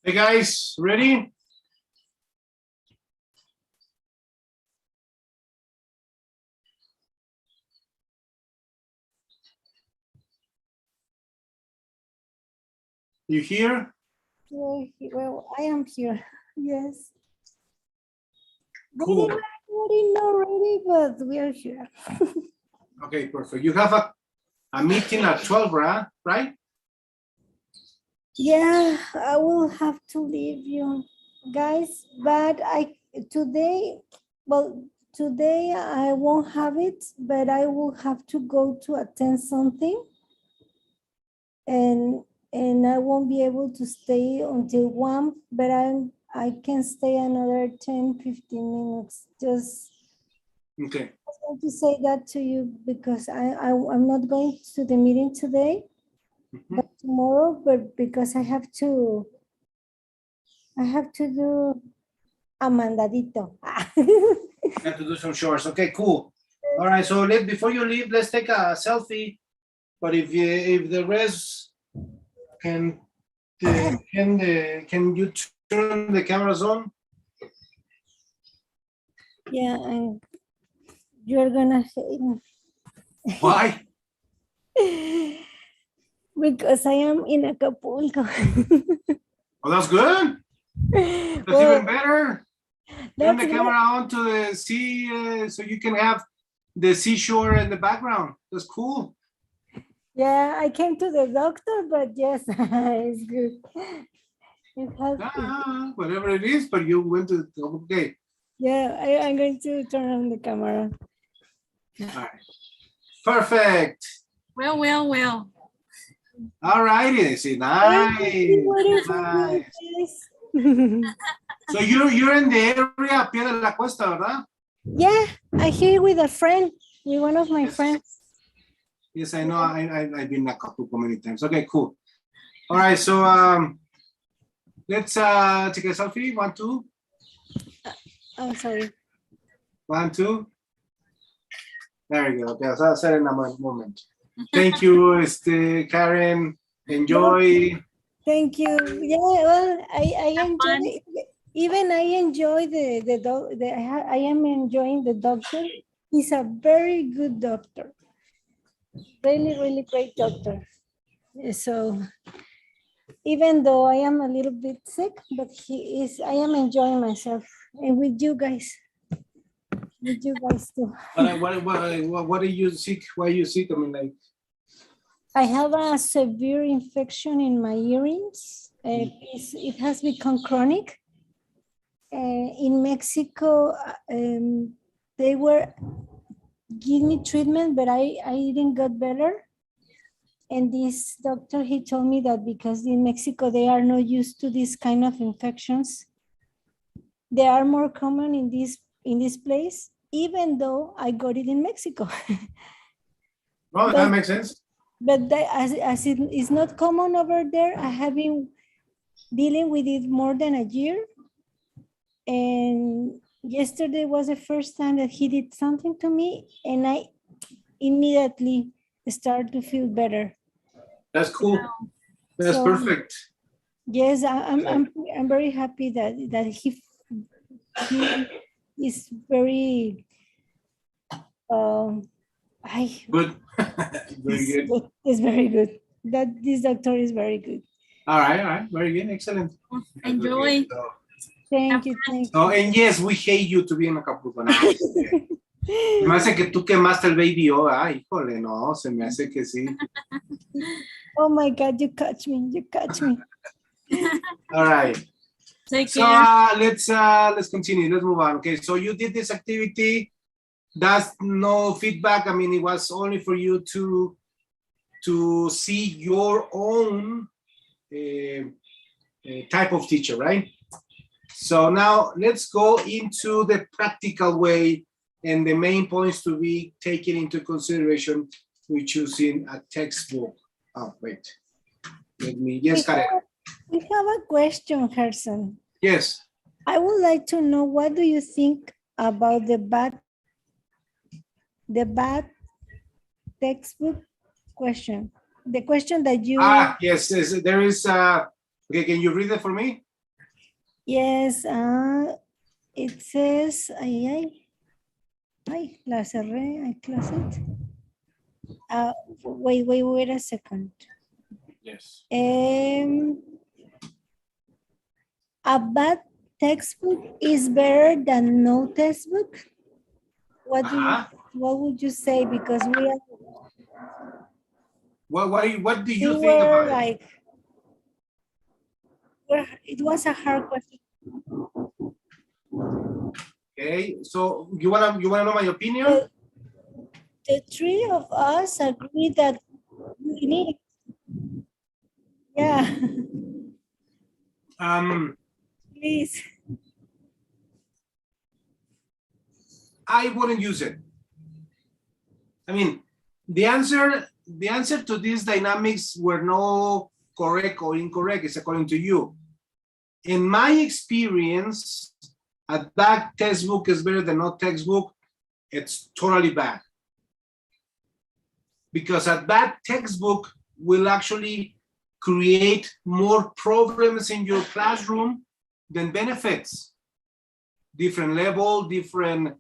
Hey guys, ready? You here? Well, I am here. Yes. Cool. Not ready, but we are here. Okay, perfect. You have a meeting at 12, right? Yeah, I will have to leave you guys, but today I won't have it, but I will have to go to attend something, and I won't be able to stay until 1, but I can stay another 10-15 minutes. Just Okay. I want to say that to you because I'm not going to the meeting today, but tomorrow, but because I have to do a mandadito. You have to do some chores. Okay, cool. All right, so before you leave, let's take a selfie. But if the rest can you turn the cameras on? Yeah, and you're gonna hate me. Why? Because I am in Acapulco. Oh, that's good. That's Well, even better. Turn the that's camera on to the sea so you can have the seashore in the background. That's cool. yeah, I came to the doctor, but yes, it's good. It has, Whatever it is, but you went to okay. yeah, I'm going to turn on the camera. All right. Perfect. Well. All righty. See, nice. Nice. So you're in the area a pie de la cuesta, ¿verdad? Yeah, I here with a friend, with one of my Yes. friends. Yes, I know. I've been a couple many times. Okay, cool. All right, so let's take a selfie. 1, 2. I'm sorry. 1, 2. There you go. Okay, so I'll set in a moment. Thank you, Karen. Enjoy. Thank you. Yeah, well, I enjoy, even I enjoy the dog. I am enjoying the doctor. He's a very good doctor. Really, really great doctor. So even though I am a little bit sick, but I am enjoying myself, and with you guys. With you guys too. What are you sick? Why are you sick? I mean, like. I have a severe infection in my earrings. It has become chronic. In Mexico, they were giving me treatment, but I didn't get better. And this doctor, he told me that because in Mexico, they are not used to this kind of infections. They are more common in this place, even though I got it in Mexico. Oh, that makes sense. But as it is not common over there, I have been dealing with it more than a year. And yesterday was the first time that he did something to me, and I immediately started to feel better. That's cool. That's perfect. Yes, I'm very happy that he is very good. Very good. It's very good. That this doctor is very good. All right. Very good. Excellent. Enjoy. Thank you. Oh, and yes, we hate you to be in Acapulco. Se me hace que tú quemaste el baby O, híjole, no, se me hace que sí. Oh my God, you catch me. All right. Take care. Let's continue. Let's move on. Okay, so you did this activity. That's no feedback. I mean, it was only for you to see your own type of teacher, right? So now let's go into the practical way and the main points to be taken into consideration with choosing a textbook. Oh, wait. Yes, Karen. We have a question, Gerson. Yes. I would like to know, what do you think about the bad textbook question? The question that you... Yes, there is, okay, can you read it for me? Yes, it says, ay, la cerré, I closed it. Wait a second. Yes. A bad textbook is better than no textbook. What would you say? Because What do we you think were about it? like, it was a hard question. Okay, so you wanna know my opinion? The three of us agree that we need, yeah, please. I wouldn't use it. I mean, the answer to these dynamics were no correct or incorrect. It's according to you. In my experience, a bad textbook is better than no textbook. It's totally bad. Because a bad textbook will actually create more problems in your classroom than benefits. Different level, different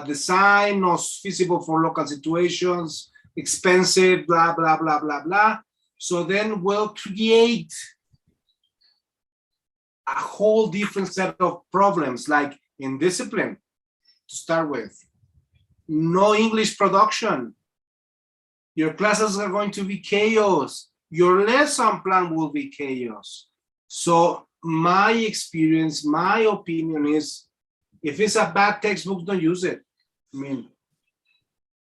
design, not feasible for local situations, expensive, blah, blah, blah, blah, blah. So then we'll create a whole different set of problems, like indiscipline to start with, no English production. Your classes are going to be chaos. Your lesson plan will be chaos. So my experience, my opinion is, if it's a bad textbook, don't use it. I mean,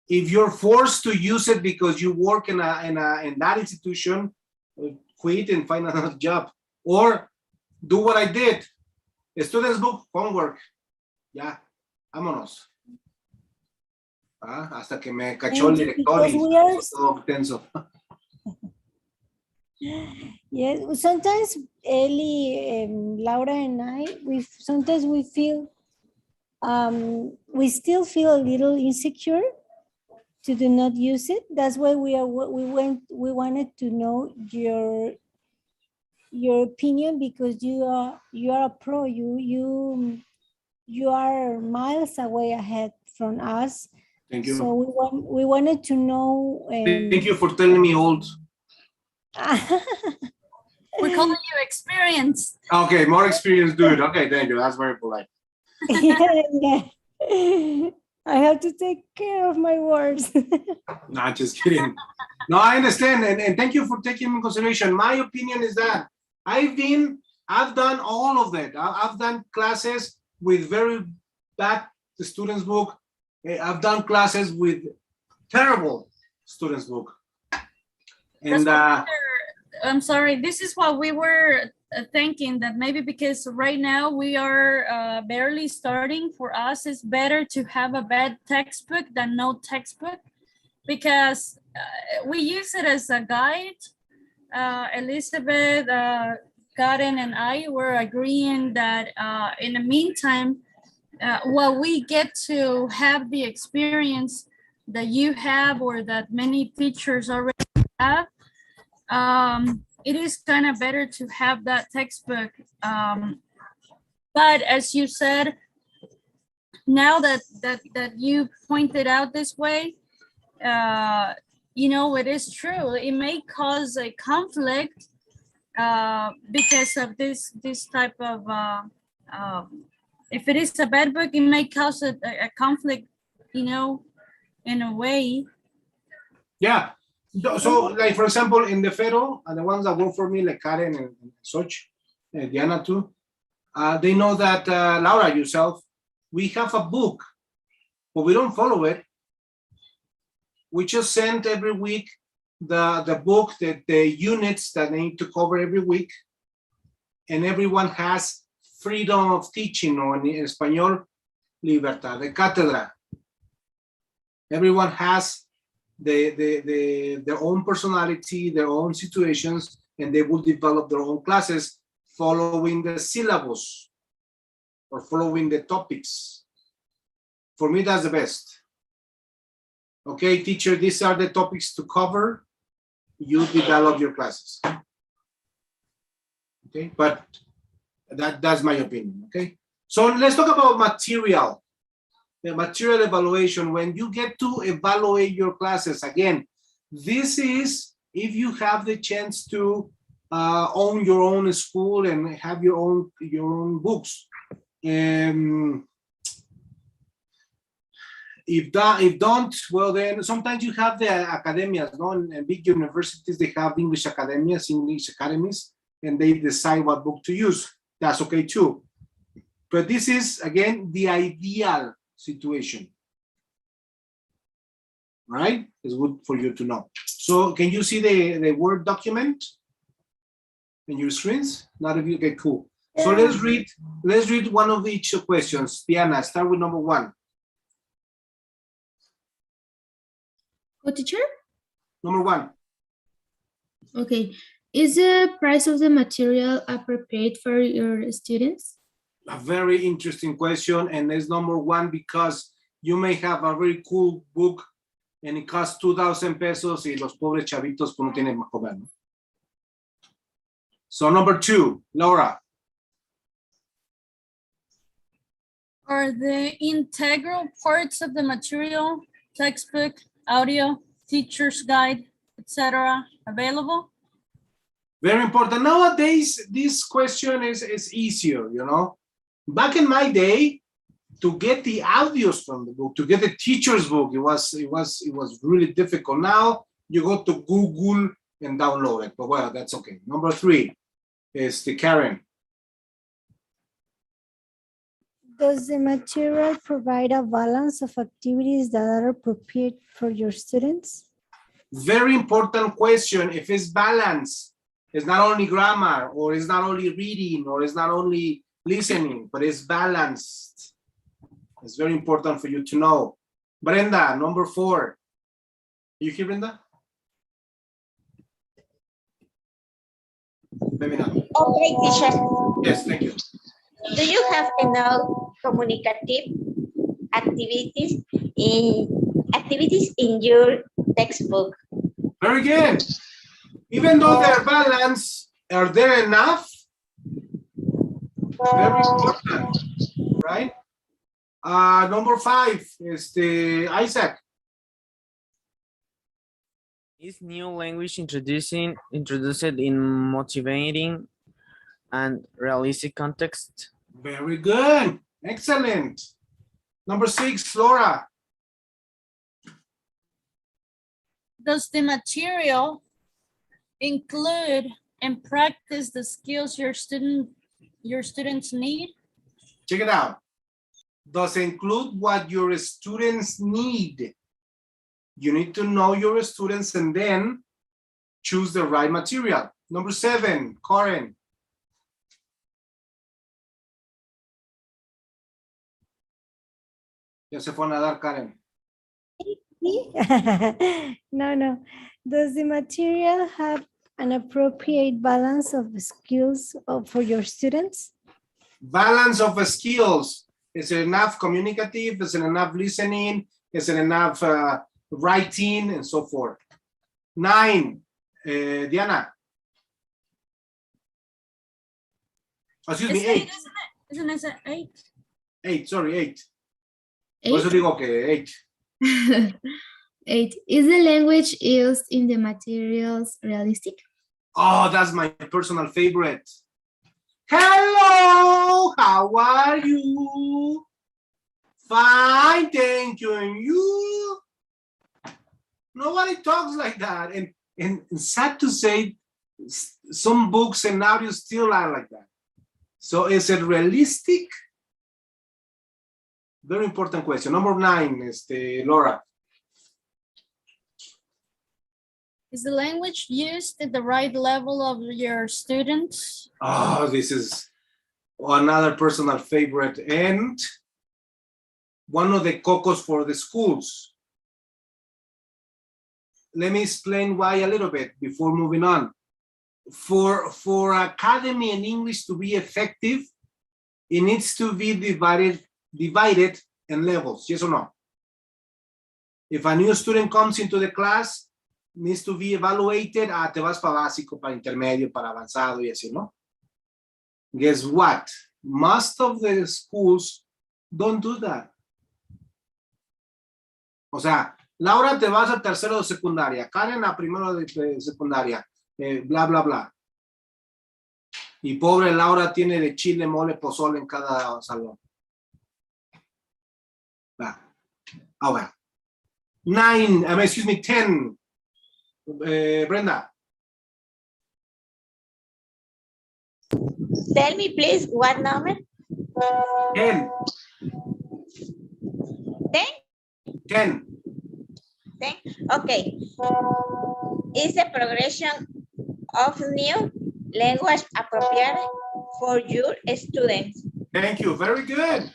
if you're forced to use it because you work in that institution, quit and find another job. Or do what I did. A student's book, homework. Ya, vámonos. Hasta que me cachó el director y todo tenso. Yes, sometimes Ellie, Laura and I, sometimes we feel, we still feel a little insecure to do not use it. That's why we wanted to know your opinion, because you are a pro. You are miles away ahead from us. Thank you. So we wanted to know. Thank you for telling me old. We call you experienced. Okay, more experience, dude. Okay, thank you. That's very polite. Yeah. I have to take care of my words. Not just kidding. No, I understand, and thank you for taking into consideration. My opinion is that I've done all of that. I've done classes with very bad students' book. I've done classes with terrible students' book. And I'm sorry, this is what we were thinking, that maybe because right now we are barely starting, for us it's better to have a bad textbook than no textbook, because we use it as a guide. Elizabeth, Karen and I were agreeing that in the meantime, while we get to have the experience that you have or that many teachers already have, it is kind of better to have that textbook. But as you said, now that you pointed out this way, you know, it is true. It may cause a conflict because of this type of, if it is a bad book, it may cause a conflict, you know, in a way. yeah. So, like, for example, in the Federal, and the ones that work for me, like Karen and Soch, and Diana too, they know that, Laura, yourself, we have a book, but we don't follow it. We just send every week the book, that the units that they need to cover every week, and everyone has freedom of teaching, or in español, libertad de cátedra. Everyone has their own personality, their own situations, and they will develop their own classes following the syllabus or following the topics. For me, that's the best. Okay, teacher, these are the topics to cover. You develop your classes. Okay, but That's my opinion, okay? So let's talk about material. The material evaluation. When you get to evaluate your classes, again, this is if you have the chance to own your own school and have your own books. If don't, well, then sometimes you have the academias, no? And big universities, they have English academias, English academies, and they decide what book to use. That's okay too. But this is, again, the ideal situation. Right? It's good for you to know. So can you see the Word document in your screens? Not of you, okay, cool. So let's read one of each questions. Diana, start with number 1. What, teacher? Number 1. Okay. Is the price of the material appropriate for your students? A very interesting question, and it's number 1 because you may have a very cool book and it costs 2,000 pesos y los pobres chavitos pues no tienen más comer, ¿no? So number 2, Laura. Are the integral parts of the material, textbook, audio, teacher's guide, etc. available? Very important. Nowadays, this question is easier, you know. Back in my day, to get the audios from the book, to get the teacher's book, it was really difficult. Now you go to Google and download it. But well, that's okay. Number 3 is the Karen. Does the material provide a balance of activities that are appropriate for your students? Very important question. If it's balanced, it's not only grammar, or it's not only reading, or it's not only listening, but it's balanced. It's very important for you to know. Brenda, number 4. You hear Brenda? Let me know. Okay, teacher. Yes, thank you. Do you have enough communicative activities in your textbook? Very good. Even though they're balanced, are there enough? Very important, right? Number 5 is the Isaac. Is new language introduced in motivating and realistic context? Very good. Excellent. Number 6, Laura. Does the material include and practice the skills your students need? Check it out. Does include what your students need. You need to know your students and then choose the right material. Number 7, Karen. Ya se fue a nadar, Karen. No. Does the material have an appropriate balance of skills for your students? Balance of skills. Is it enough communicative? Is it enough listening? Is it enough writing and so forth? 9, Diana. Excuse me, 8. Isn't it 8? 8, sorry, 8. 8? Por eso digo que 8. 8. Is the language used in the materials realistic? Oh, that's my personal favorite. Hello, how are you? Fine, thank you. And you? Nobody talks like that. And sad to say, some books and audio still are like that. So is it realistic? Very important question. Number 9 is Laura. Is the language used at the right level of your students? Oh, this is another personal favorite and one of the cocos for the schools. Let me explain why a little bit before moving on. For academy and English to be effective, it needs to be divided in levels, yes or no? If a new student comes into the class, needs to be evaluated, te vas para básico, para intermedio, para avanzado y así, ¿no? Guess what? Most of the schools don't do that. O sea, Laura, te vas a tercero de secundaria, Karen a primero de secundaria, bla, bla, bla. Y pobre Laura tiene de chile, mole, pozole en cada salón. Ahora, 10. Brenda. Tell me, please, what number? 10. 10? 10. 10? Okay. Is the progression of new language appropriate for your students? Thank you. Very good.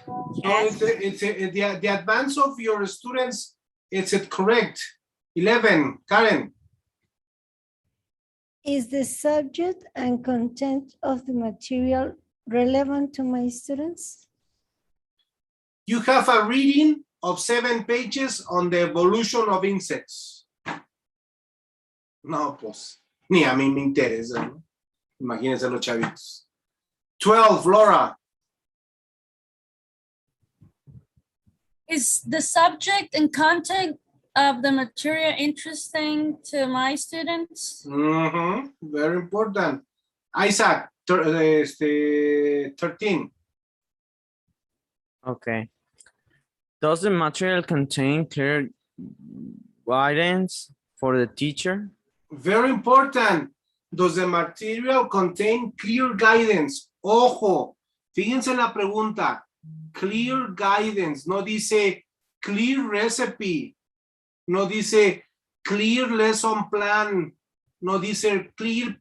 So Yes. the advance of your students, is it correct? 11. Karen. Is the subject and content of the material relevant to my students? You have a reading of 7 pages on the evolution of insects. No, pues, ni a mí me interesa, ¿no? Imagínense los chavitos. 12, Laura. Is the subject and content of the material interesting to my students? Very important. Isaac, 13. Okay. Does the material contain clear guidance for the teacher? Very important. Does the material contain clear guidance? Ojo, fíjense la pregunta. Clear guidance, no dice clear recipe, no dice clear lesson plan, no dice clear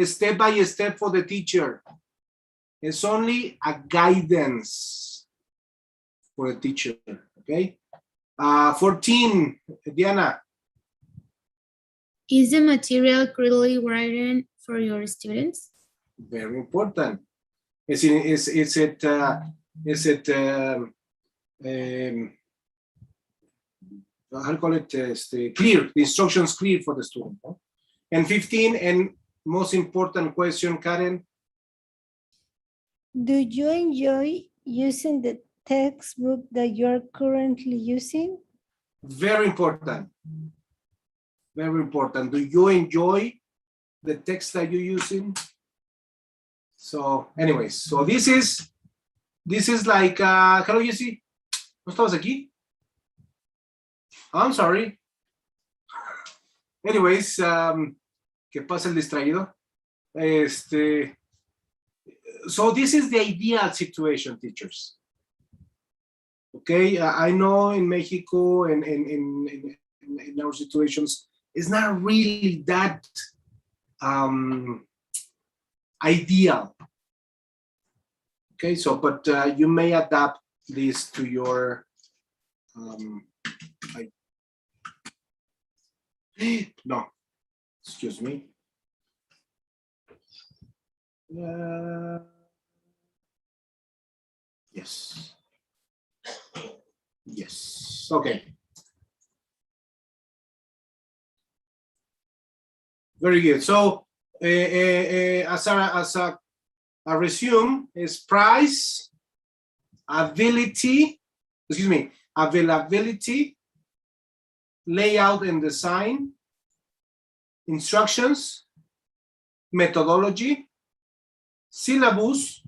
step by step for the teacher. It's only a guidance for the teacher, okay? 14, Diana. Is the material clearly written for your students? Very important. Is it how do you call it, clear, the instructions clear for the student? No? And 15, and most important question, Karen. Do you enjoy using the textbook that you're currently using? Very important. Very important. Do you enjoy the text that you're using? So anyways, so this is like, hello, you see? ¿No estabas aquí? I'm sorry. Anyways, que pasa el distraído. So this is the ideal situation, teachers. Okay, I know in Mexico and in our situations, it's not really that ideal. Okay, so but you may adapt this to your no, excuse me. Yes. Yes. Okay. Very good. So as a resume is price, availability, layout and design, instructions, methodology, syllabus,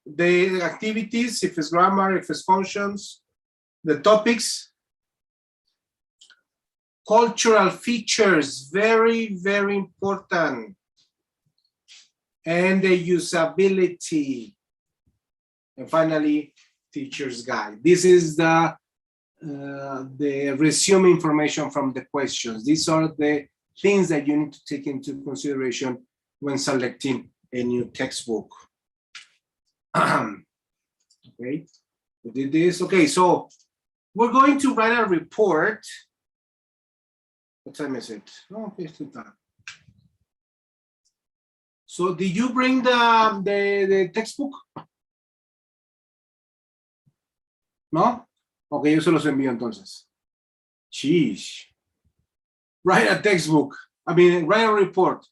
the activities, if it's grammar, if it's functions, the topics, cultural features, very, very important, and the usability, and finally, teacher's guide. This is the resume information from the questions. These are the things that you need to take into consideration when selecting a new textbook. Okay, we did this. Okay, so we're going to write a report. What time is it? Oh, okay, it's time. So did you bring the textbook? No? Okay, yo se los envío entonces. Sheesh. Write a textbook. I mean, write a report.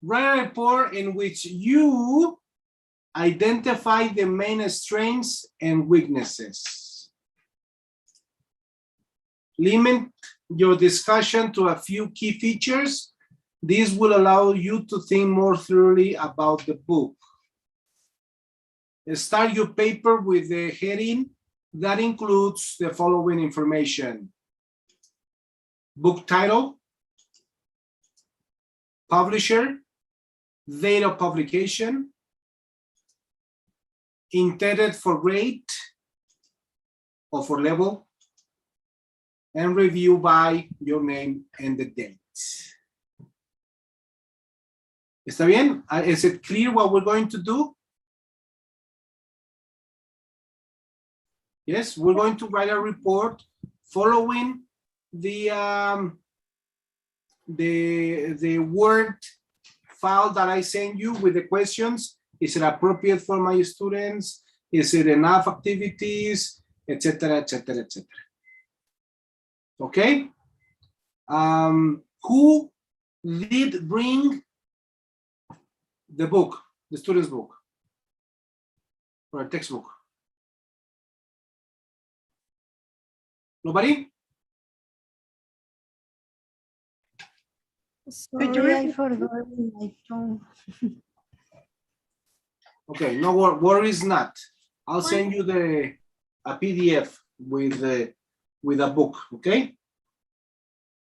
Write a report in which you identify the main strengths and weaknesses. Limit your discussion to a few key features. This will allow you to think more thoroughly about the book. Start your paper with the heading that includes the following information: book title, publisher, date of publication, intended for grade or for level, and review by your name and the date. ¿Está bien? Is it clear what we're going to do? Yes, we're going to write a report following the Word file that I send you with the questions. Is it appropriate for my students? Is it enough activities, etc., etc., etc. Okay. Who did bring the book, the student's book, or a textbook? Nobody? Sorry, I forgot my phone. Okay, no worries not. I'll send you a PDF with a book, okay?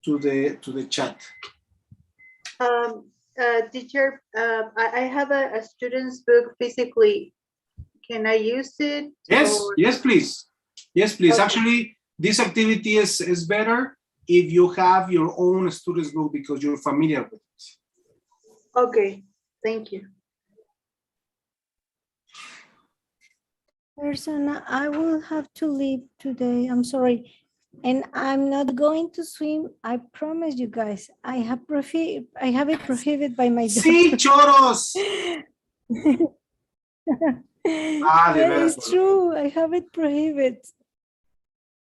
To the chat. Teacher, I have a student's book physically. Can I use it? Yes, or- yes, please. Yes, please. Okay. Actually, this activity is better if you have your own student's book because you're familiar with it. Okay, thank you. Persona, I will have to leave today. I'm sorry. And I'm not going to swim. I promise you guys. I have it prohibited by my Sí, doctor. choros. Ah, de veras, It's true. I have it prohibited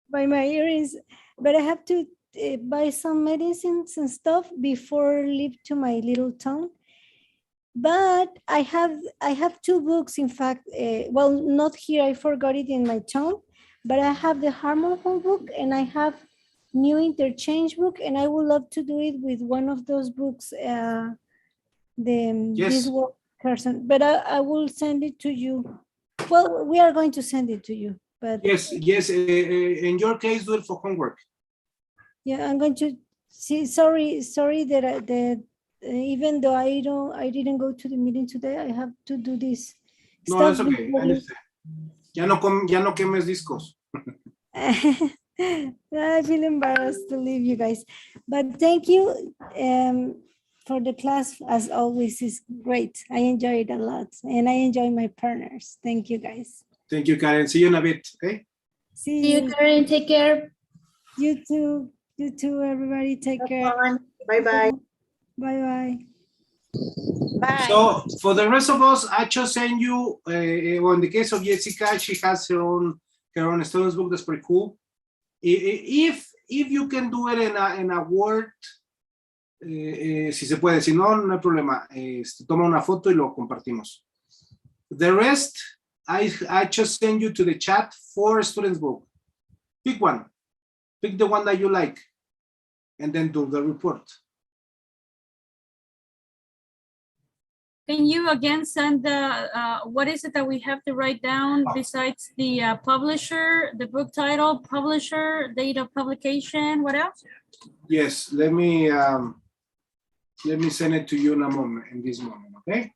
by my earrings. But I have to buy some medicines and stuff before leave to my little town. But I have two books, in fact. Well, not here. I forgot it in my town. But I have the Harmon book and I have New Interchange book, and I would love to do it with one of those books. This work person, but I will send it to you. Well, we are going to send it to you, but Yes. In your case, do it for homework. yeah, I'm going to see. Sorry that even though I didn't go to the meeting today, I have to do this. No, stuff that's okay. before I understand. Ya no quemes discos. I feel embarrassed to leave you guys, but thank you for the class. As always, is great. I enjoy it a lot, and I enjoy my partners. Thank you, guys. Thank you, Karen. See you in a bit. Okay. See you, Karen. Take care. You too. You too, everybody. Take care. Bye-bye. Bye-bye. Bye. So for the rest of us, I just send you. Well, in the case of Jessica, she has her own student's book. That's pretty cool. If you can do it in a Word, si se puede. Si no, no hay problema. Toma una foto y lo compartimos. The rest, I just send you to the chat for student's book. Pick one. Pick the one that you like, and then do the report. Can you again send the, what is it that we have to write down besides the publisher, the book title, publisher, date of publication, what else? Yes, let me send it to you in a moment, in this moment, okay?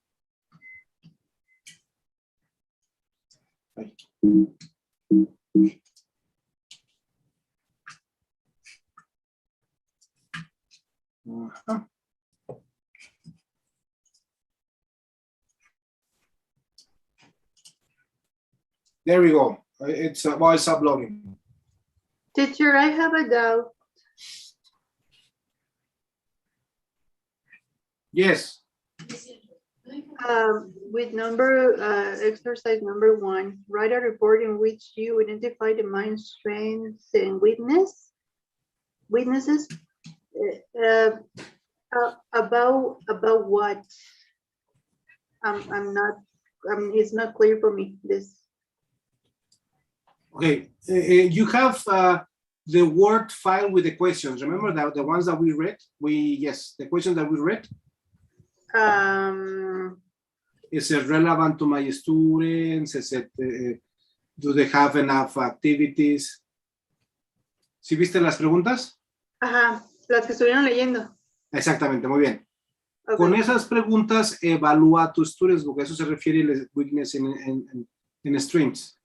There we go. It's voice uploading. Teacher, I have a doubt. Yes. With exercise number 1, write a report in which you identify the main strengths and weaknesses. About what? I'm not, it's not clear for me, this. Okay, you have the Word file with the questions. Remember that the ones that we read? Yes, the questions that we read. Is it relevant to my students? Is it, do they have enough activities? ¿Sí viste las preguntas? Ajá, las que estuvieron leyendo. Exactamente, muy bien. Okay. Con esas preguntas evalúa a tus students, porque eso se refiere a weakness en strengths.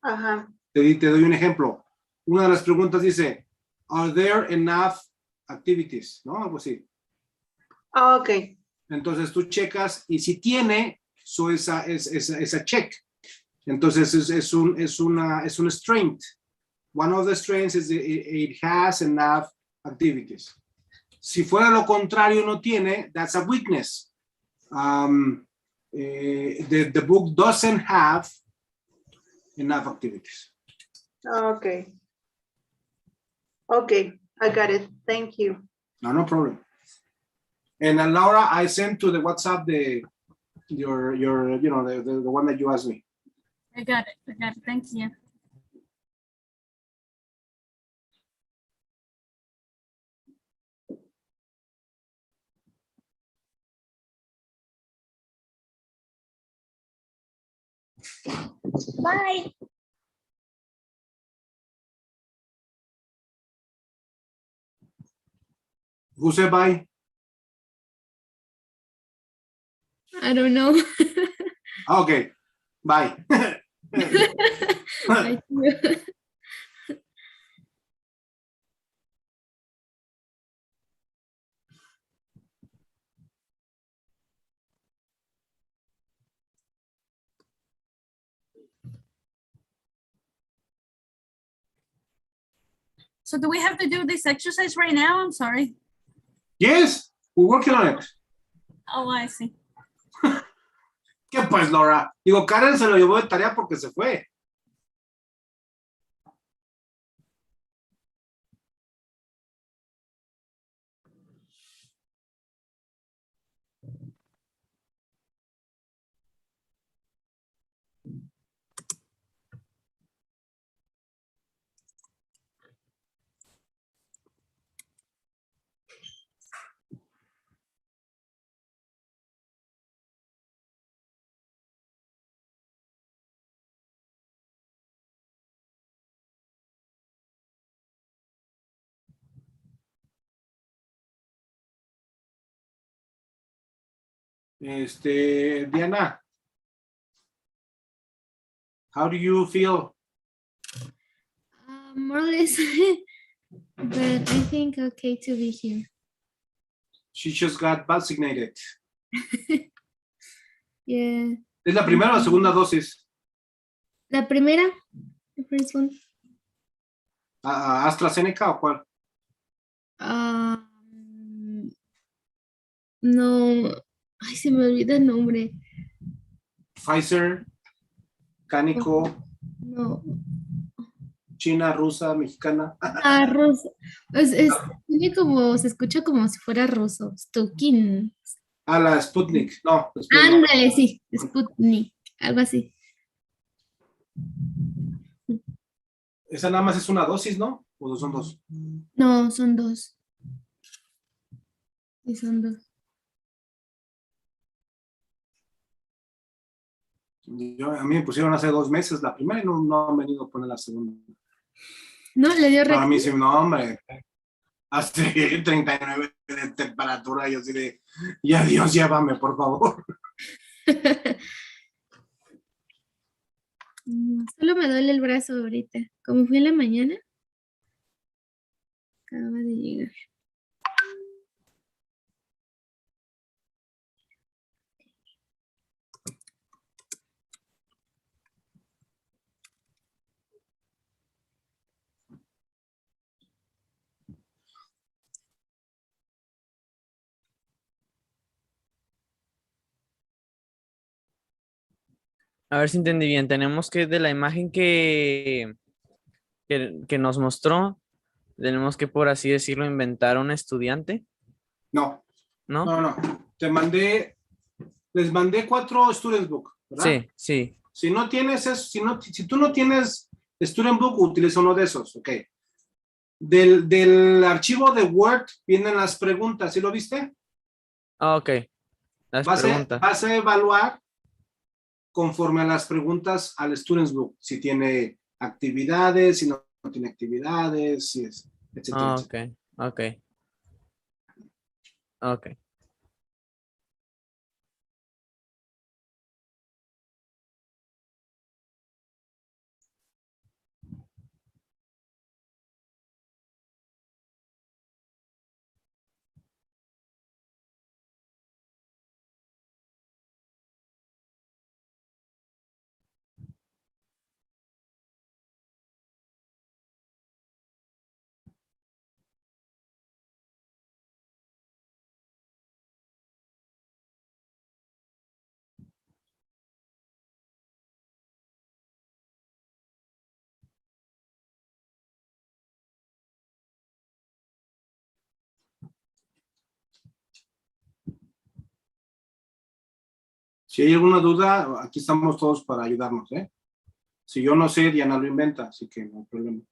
Ajá. Te doy un ejemplo. Una de las preguntas dice, are there enough activities? ¿No? Algo así. Ah, ok. Entonces tú checas y si tiene, so esa check. Entonces es un strength. One of the strengths is it has enough activities. Si fuera lo contrario, no tiene, that's a weakness. The book doesn't have enough activities. Okay. Okay, I got it. Thank you. No problem. And Laura, I sent to the WhatsApp your the one that you asked me. I got it. Thank you. Bye. Who said bye? I don't know. Okay, bye. I do. So do we have to do this exercise right now? I'm sorry. Yes, we're working on it. Oh, I see. ¿Qué pues, Laura? Digo, Karen se lo llevó de tarea porque se fue. Diana, how do you feel? More or less, but I think okay to be here. She just got vaccinated. Yeah. ¿Es la primera o la segunda dosis? La primera, the first one. ¿AstraZeneca o cuál? No, ay, se me olvida el nombre. Pfizer, Cánico, No. China, rusa, mexicana. Ruso. Tiene como, se escucha como si fuera ruso. Stukin. La Sputnik. No, Sputnik no. Ándale, sí, Sputnik, algo así. Esa nada más es una dosis, ¿no? ¿O son dos? No, son dos. Sí, son dos. A mí me pusieron hace 2 meses la primera y no han venido a poner la segunda. No, le dio Para mí reacción. sí, no, hombre. Hace 39 de temperatura, yo sí de, ya Dios, llévame, por favor. Solo me duele el brazo ahorita. Como fui en la mañana, acaba de llegar. A ver si entendí bien. Tenemos que de la imagen que nos mostró, tenemos que, por así decirlo, inventar un estudiante, No, ¿no? no. les mandé 4 student book, ¿verdad? Sí, sí. Si no tienes eso, si tú no tienes student book, utiliza uno de esos, ok. Del archivo de Word vienen las preguntas, ¿sí lo viste? Ah, ok. Las preguntas. Vas a evaluar conforme a las preguntas al Students Book, si tiene actividades, si no tiene actividades, si es, etcétera, Ah, etcétera. ok. Ok. Ok. Si hay alguna duda, aquí estamos todos para ayudarnos, ¿eh? Si yo no sé, Diana lo inventa, así que no hay problema.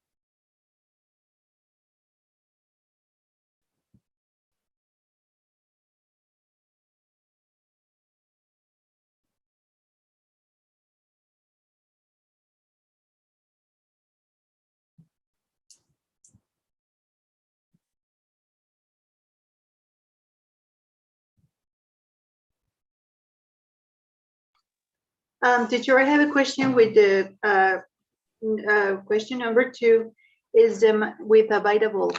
Teacher, I have a question with the question number 2 is with available.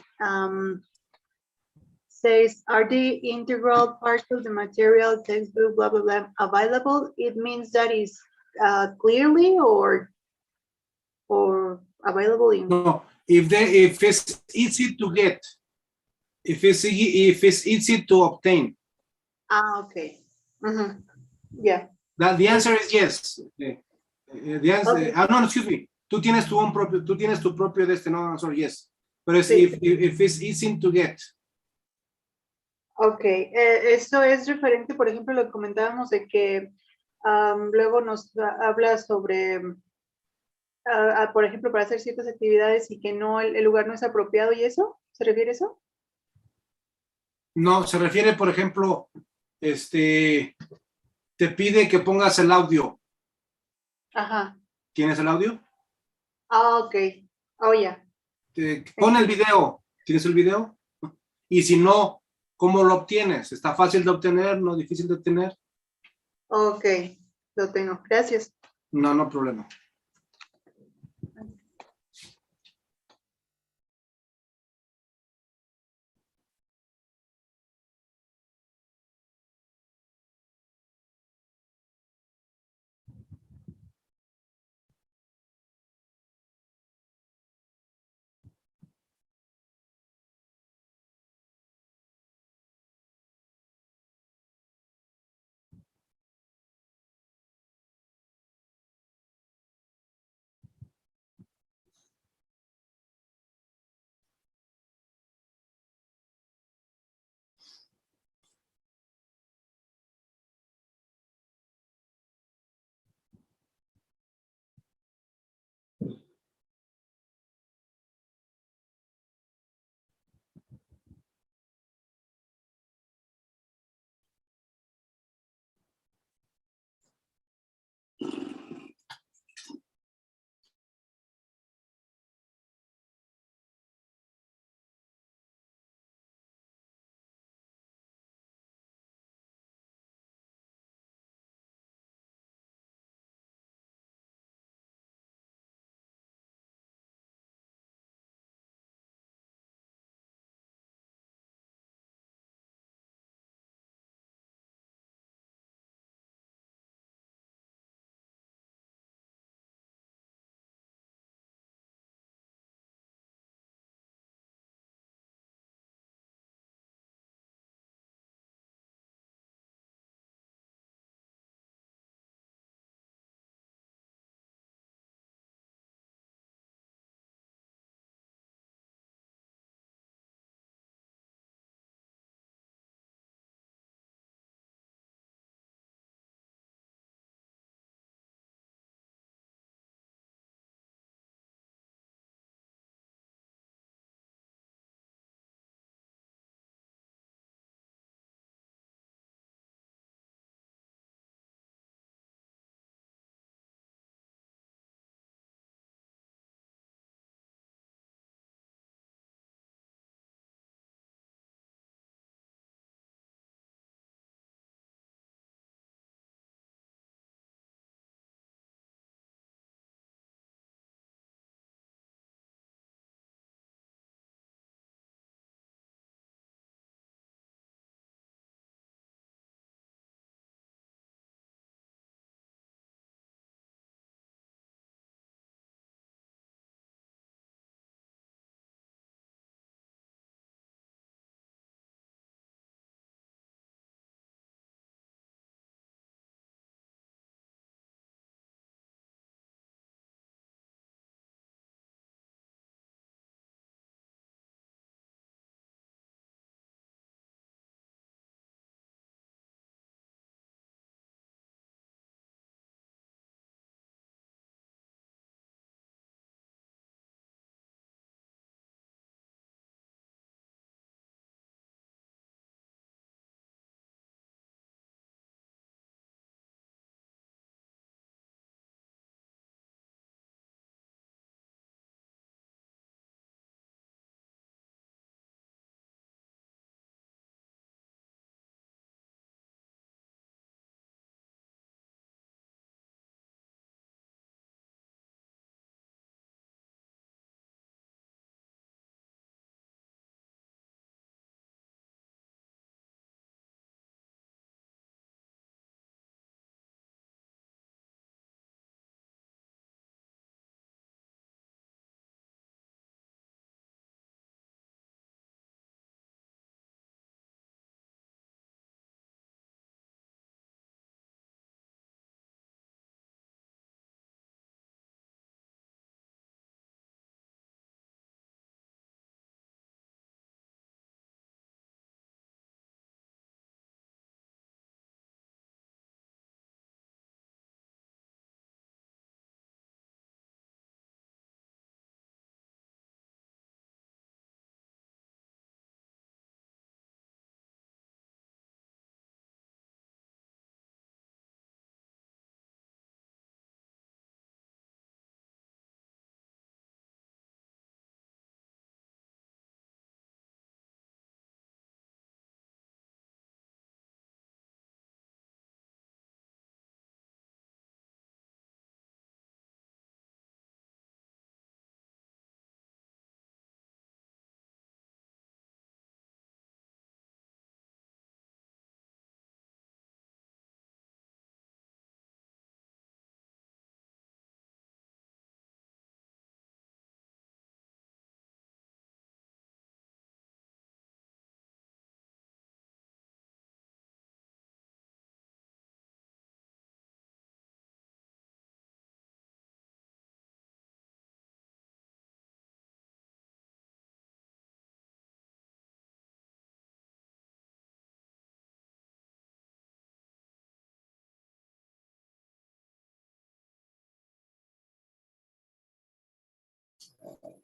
Says, are the integral parts of the material, textbook, blah, blah, blah, available? It means that is clearly or available in. No, if it's easy to get, if it's easy to obtain, Okay. Mhm. Yeah. the answer is yes. The answer, Okay. no, excuse me. Tú tienes tu propio de este, no, sorry, yes. But it's, Sí. if it's easy to get. Ok, eso es referente, por ejemplo, lo que comentábamos de que luego nos habla sobre, por ejemplo, para hacer ciertas actividades y que no, el lugar no es apropiado y eso, ¿se refiere a eso? No, se refiere, por ejemplo, te pide que pongas el audio. Ajá. ¿Tienes el audio? Ah, ok. Oh, ya. Pon el video. ¿Tienes el video? Y si no, ¿cómo lo obtienes? ¿Está fácil de obtener? ¿No difícil de obtener? Ok, lo tengo. Gracias. No, no problema.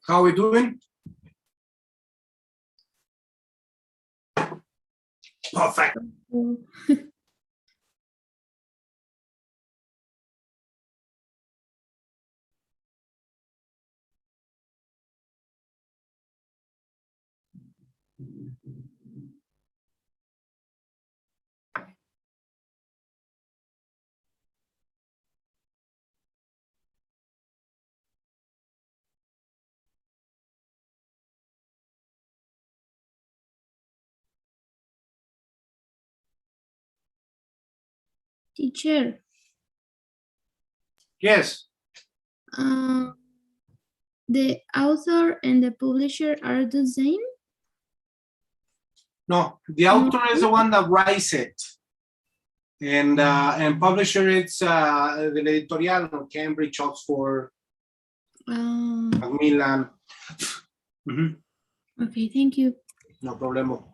How we doing? Perfect. Teacher, Yes. the author and the publisher are the same? No, the author is the one that writes it. And publisher, it's the editorial, no, Cambridge, Oxford, Macmillan. Mhm, Okay, thank you. no problemo.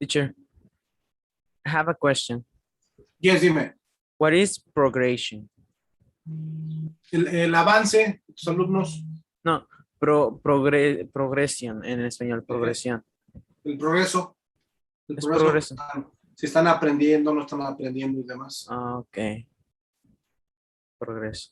Teacher, I have a question. Yes, dime. What is progression? El avance de tus alumnos, No, progresión en español, progresión. el progreso. El Es progreso. progreso. Si están aprendiendo, no están aprendiendo y demás. Ah, ok. Progreso.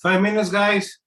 Five minutes, guys.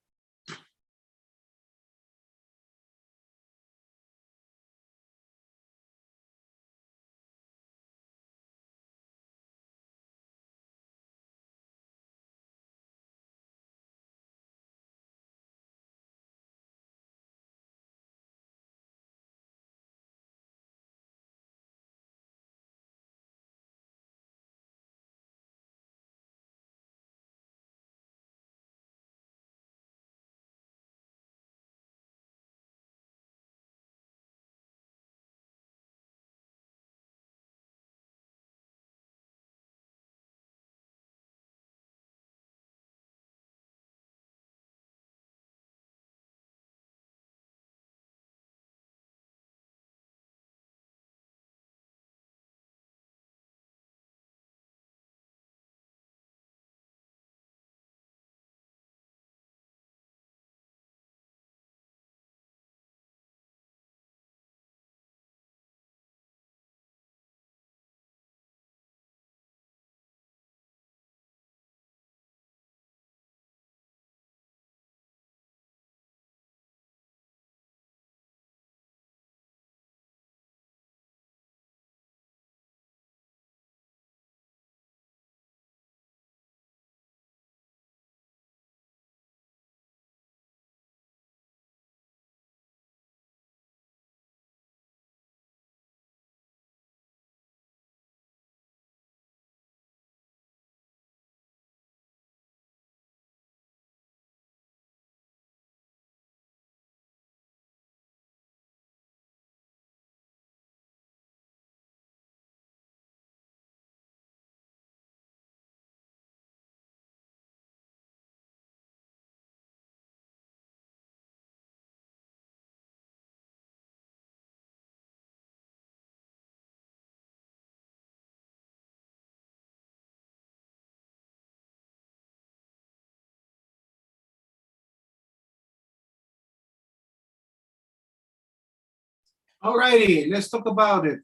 All righty, let's talk about it.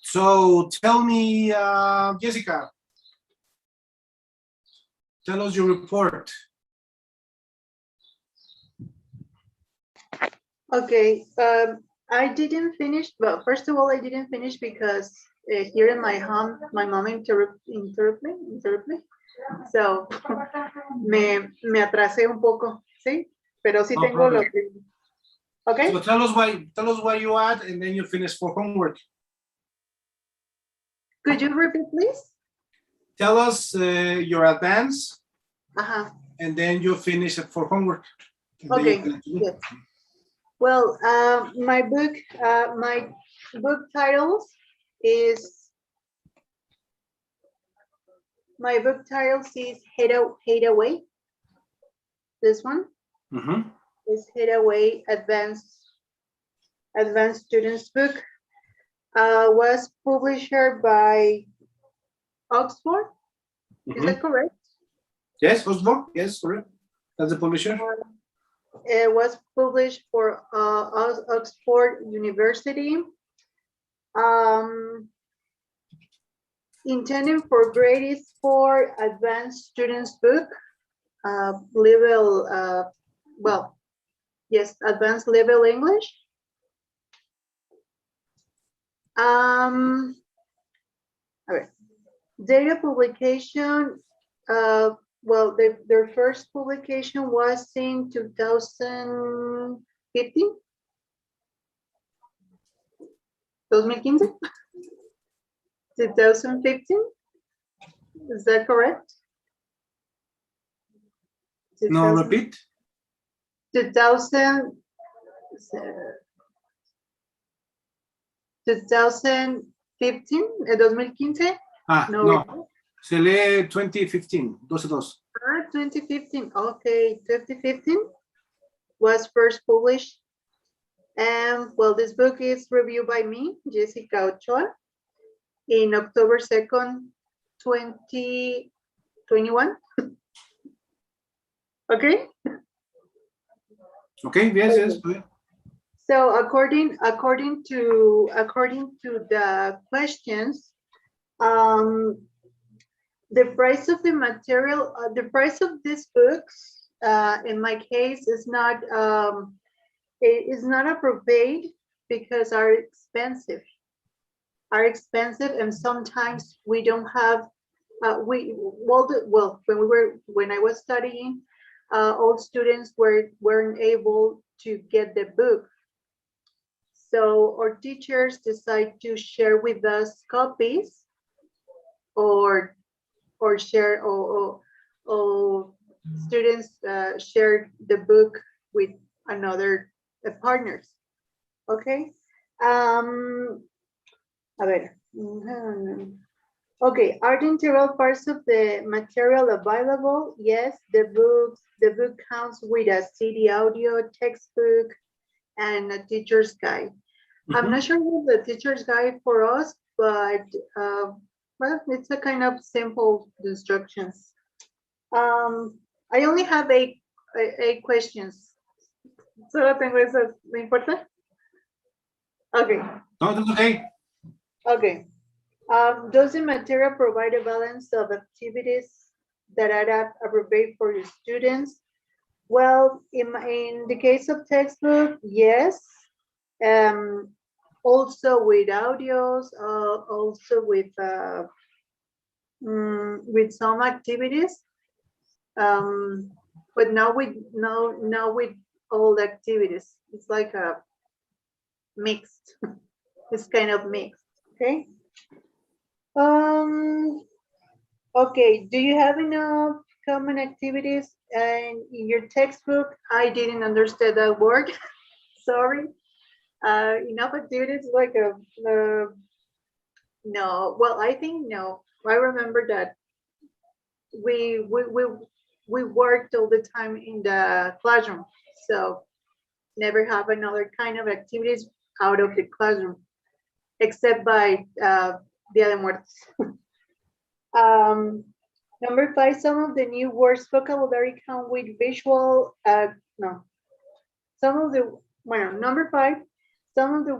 So tell me, Jessica, tell us your report. Okay, I didn't finish, but first of all, I didn't finish because here in my home, my mom interrupt me. So, me atrasé un poco, ¿sí? Pero sí No tengo lo problem. que... Okay, So tell us why you add, and then you finish for homework. could you repeat, please? Tell us your advance, Uh-huh. and then you finish it for homework. And then Okay, you continue. yes. Well, my book titles is Hate Away. This one Mhm. is Hate Away Advanced Students book. Was published by Oxford. Is Mhm. that correct? Yes, Osborne. Yes, correct. That's the publisher. It was published for Oxford University. Intended for grade 4 advanced students book, level, well, yes, advanced level English. Okay. Data publication, well, their first publication was in 2015. 2015? 2015? Is that correct? No, repeat. 2000, 2015, 2015? Ah, No. no. Se lee 2015. 12. 2015. Okay, 2015 was first published. And well, this book is reviewed by me, Jessica Ochoa, in October 2nd, 2021. Okay. Okay. Yes. Yes. Okay. So according to the questions, the price of the material, the price of these books, in my case, is not appropriate because are expensive, and sometimes we don't have. When I was studying, all students weren't able to get the book. So our teachers decide to share with us copies, or share, or students share the book with another partners. Okay. A ver. Okay, are the integral parts of the material available? Yes, the book counts with a CD audio, textbook, and a teacher's guide. I'm not sure what the teacher's guide for us, but well, it's a kind of simple instructions. I only have eight questions. Solo tengo esas, ¿me importa? Okay. No, that's okay. Okay. Does the material provide a balance of activities that are appropriate for your students? Well, in the case of textbook, yes. Also with audios, also with some activities, but not with all the activities. It's like a mixed. It's kind of mixed. Okay. Okay. Do you have enough common activities in your textbook? I didn't understand that word. Sorry. Enough activities, like no. Well, I think no. I remember that we worked all the time in the classroom, so never have another kind of activities out of the classroom, except by Dia de Muertos. Number 5, some of the new words vocabulary come with visual, no. some of the, well, number 5, some of the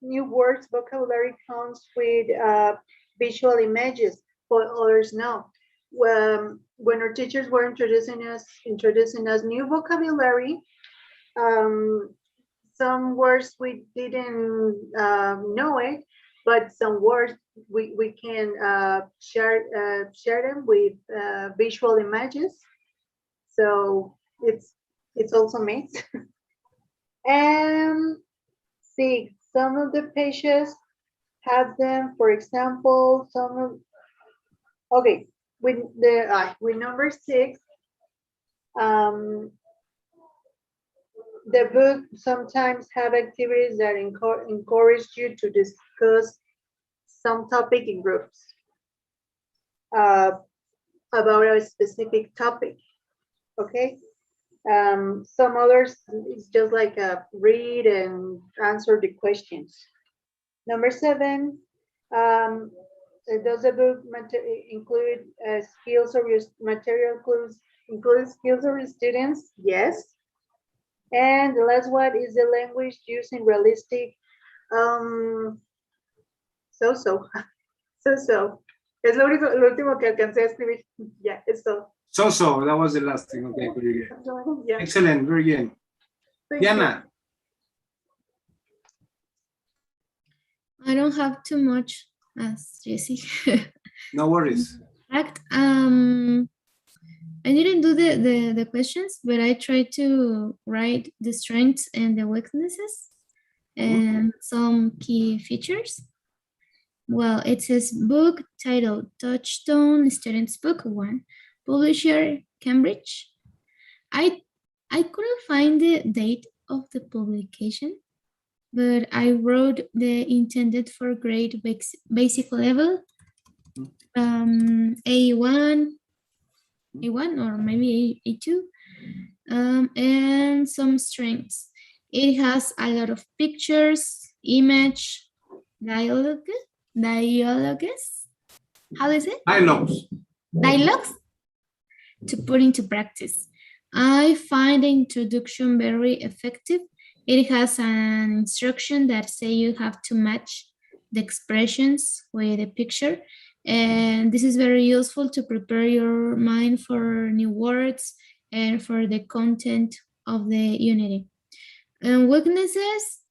new words vocabulary comes with visual images, but others no. When our teachers were introducing us new vocabulary, some words we didn't know it, but some words we can share them with visual images. So it's also mixed. And see, some of the pages have them, for example, okay, with number 6, the book sometimes have activities that encourage you to discuss some topic in groups about a specific topic, okay? Some others, it's just like read and answer the questions. Number 7, does the book include skills or material clues, include skills of your students? Yes. And the last one is the language used in realistic, so. Es lo último que alcancé a escribir. Yeah, it's so. So, that was the last thing. Okay, very good. Yeah. Excellent, very good. Thank Diana. I don't have too much as Jessie. No worries. fact, I didn't do the questions, but I tried to write the strengths and the weaknesses and some key features. Well, it says book title, Touchstone Students Book 1, publisher Cambridge. I couldn't find the date of the publication, but I wrote the intended for grade basic level, A1 or maybe A2, and some strengths. It has a lot of pictures, image, dialogues. How is it? Dialogues to put into practice. I find the introduction very effective. It has an instruction that say you have to match the expressions with a picture. And this is very useful to prepare your mind for new words and for the content of the unity. And weaknesses,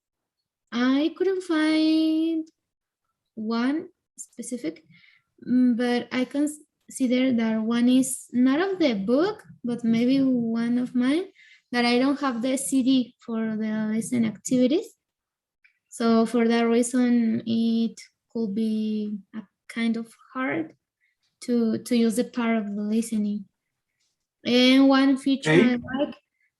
I couldn't find one specific, but I consider that one is not of the book, but maybe one of mine, that I don't have the CD for the listen activities. So for that reason, it could be a kind of hard to use the part of the listening. And one feature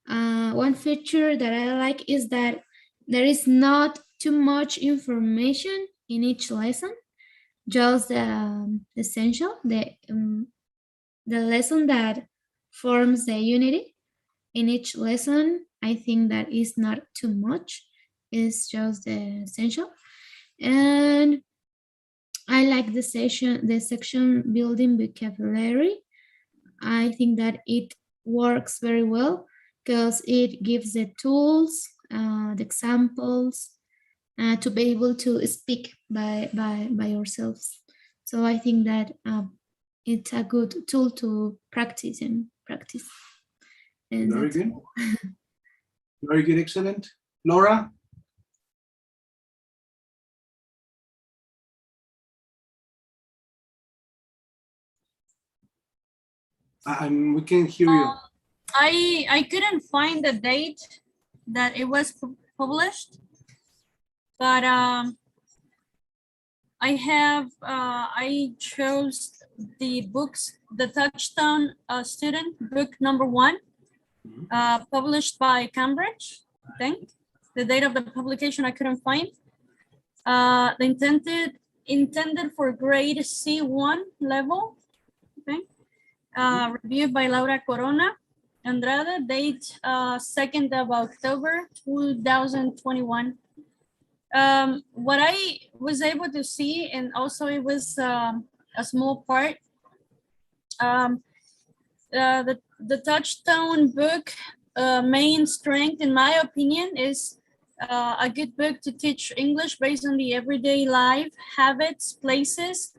that I like is that there is not too much information in each lesson, just the essential, the lesson that forms the unity. In each lesson, I think that is not too much. It's just the essential. And I like the section building vocabulary. I think that it works very well because it gives the tools, the examples, to be able to speak by yourselves. So I think that it's a good tool to practice. And Very good. Very good, excellent. Laura? We can hear you. I couldn't find the date that it was published, but I chose the books, the Touchstone Student Book number 1, published by Cambridge, I think. The date of the publication I couldn't find. The intended for grade C1 level, okay. Reviewed by Laura Corona Andrade, date 2nd of October 2021. What I was able to see, and also it was a small part, the Touchstone book main strength, in my opinion, is a good book to teach English based on the everyday life, habits, places,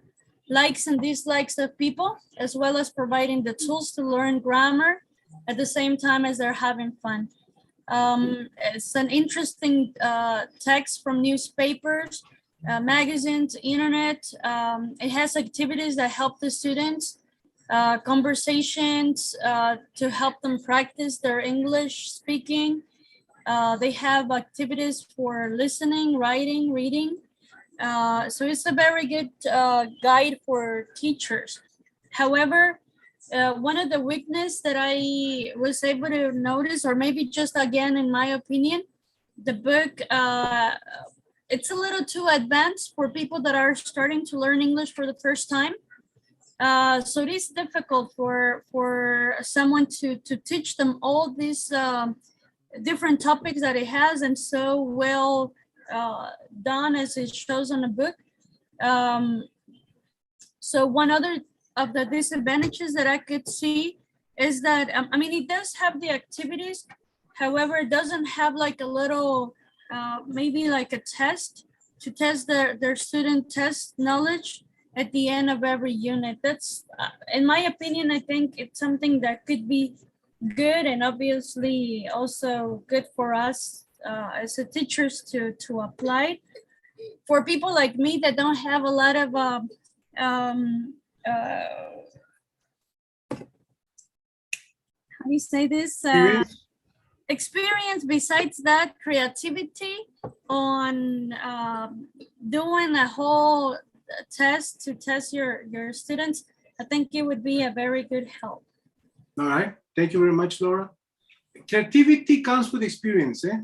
likes and dislikes of people, as well as providing the tools to learn grammar at the same time as they're having fun. It's an interesting text from newspapers, magazines, internet. It has activities that help the students, conversations to help them practice their English speaking. They have activities for listening, writing, reading. So it's a very good guide for teachers. However, one of the weakness that I was able to notice, or maybe just again, in my opinion, the book, it's a little too advanced for people that are starting to learn English for the first time. So it is difficult for someone to teach them all these different topics that it has, and so well done as it shows on the book. So one other of the disadvantages that I could see is that, I mean, it does have the activities. However, it doesn't have like a little, maybe like a test to test their student test knowledge at the end of every unit. That's, in my opinion, I think it's something that could be good and obviously also good for us as a teachers to apply. For people like me that don't have a lot of how do you say this? Experience besides that, creativity on doing a whole test to test your students, I think it would be a very good help. All right, thank you very much, Laura. Creativity comes with experience, eh?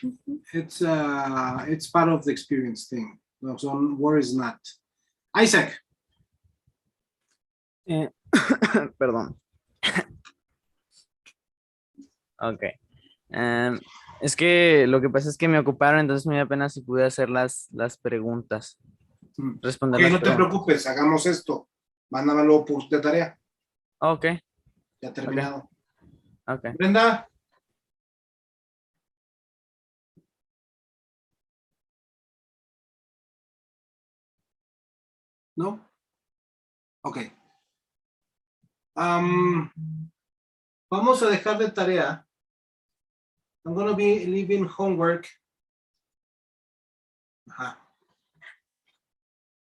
Mm-hmm. It's part of the experience thing, so worries not. Isaac. Perdón. Ok. Es que lo que pasa es que me ocuparon, entonces me da pena si pude hacer las preguntas. Responder Ok, las no te preguntas. preocupes, hagamos esto. Mándamelo por de tarea. Ok. Ya terminado. Ok. Brenda. ¿No? Ok. Vamos a dejar de tarea. I'm going to be leaving homework.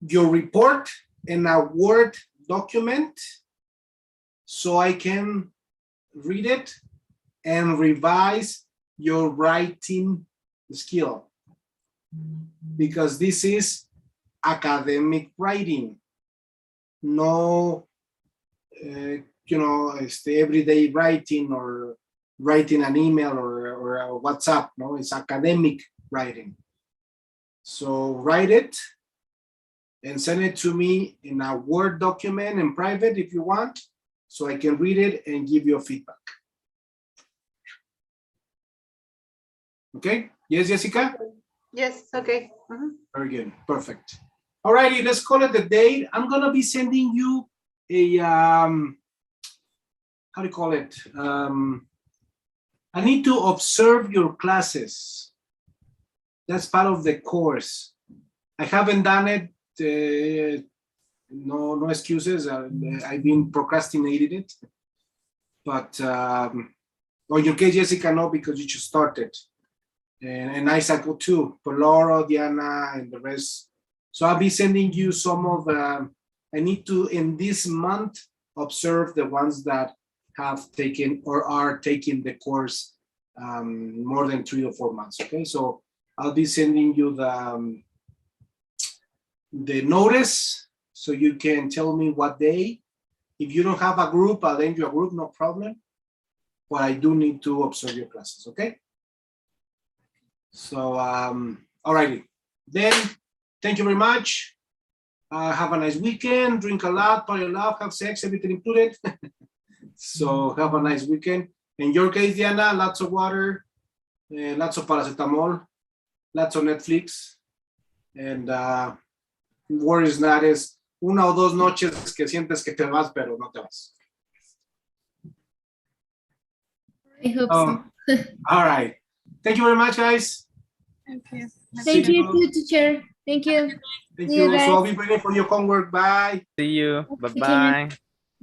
Your report in a Word document so I can read it and revise your writing skill. Because this is academic writing, no, everyday writing or writing an email or a WhatsApp. No, it's academic writing. So write it and send it to me in a Word document in private if you want, so I can read it and give you a feedback. Okay? Yes, Jessica? Yes, okay. Very good, perfect. All righty, let's call it the date. I'm gonna be sending you a, how do you call it? I need to observe your classes. That's part of the course. I haven't done it, no excuses. I've been procrastinating it. But, or in your case, Jessica, no, because you just started. And Isaac too, Poloro, Diana, and the rest. So I'll be sending you some of, I need to, in this month, observe the ones that have taken or are taking the course more than 3 or 4 months, okay? So I'll be sending you the notice so you can tell me what day. If you don't have a group, I'll lend you a group, no problem. But I do need to observe your classes, okay? So, all righty. Then, thank you very much. Have a nice weekend, drink a lot, party a lot, have sex, everything included. So have a nice weekend. In your case, Diana, lots of water, lots of paracetamol, lots of Netflix, and worries not is 1 o 2 noches que sientes que te vas, pero no te vas. I hope Oh, so. all right. Thank you very much, guys. Thank you. Thank See you, you. too, teacher. Thank you. Thank See you you. So I'll guys. be waiting for your homework. Bye. See you. Take care. Bye-bye.